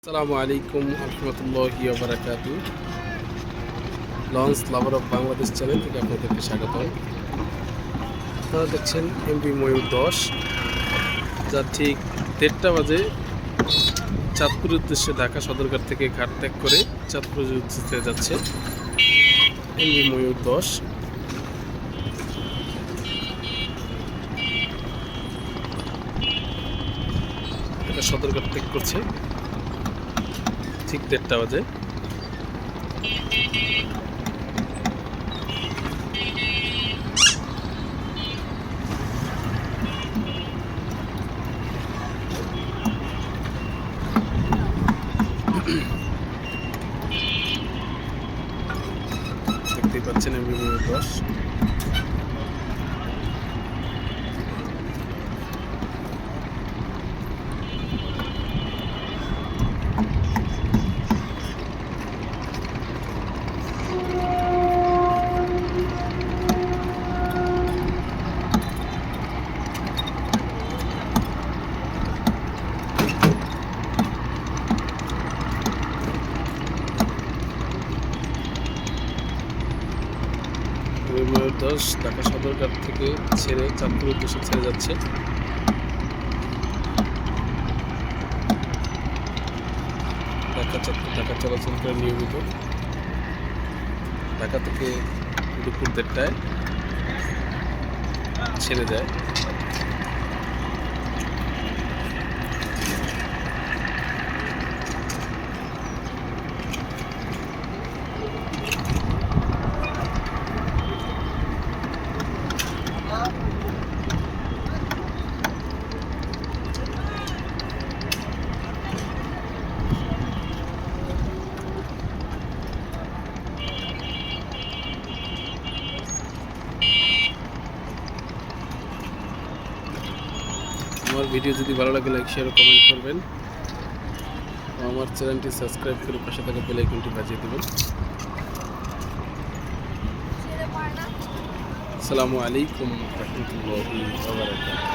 আসসালামু আলাইকুম রহমতুল্লাহি ওয়া বারাকাতুহু। Launch lover of Bangladesh channel থেকে আপনাদেরকে স্বাগতম। আপনারা দেখছেন এমভি ময়ূর 10, যা ঠিক 1:30 বাজে চাঁদপুরের উদ্দেশ্যে ঢাকা সদরঘাট থেকে ঘাট ত্যাগ করে চাঁদপুরের উদ্দেশ্যে যাচ্ছে এমভি ময়ূর 10। এটা সদরঘাট ত্যাগ করছে ঠিক 1:30 বাজে। দেখতেই পাচ্ছেন এমভি ময়ূর 10। ময়ূর 10 ঢাকা সদরঘাট থেকে ছেড়ে চাঁদপুরের উদ্দেশ্যে ছেড়ে যাচ্ছে। ঢাকা চলাচল করে নিয়মিত। ঢাকা থেকে দুপুর 1:30টায় ছেড়ে যায়। আমার ভিডিও যদি ভালো লাগে লাইক শেয়ার ও কমেন্ট করবেন। আমার চ্যানেলটি সাবস্ক্রাইব করে পাশে থাকা বেল আইকনটি বাজিয়ে দেবেন। আসসালামু আলাইকুম রহমতুল্লাহি ওয়া বারাকাতুহু।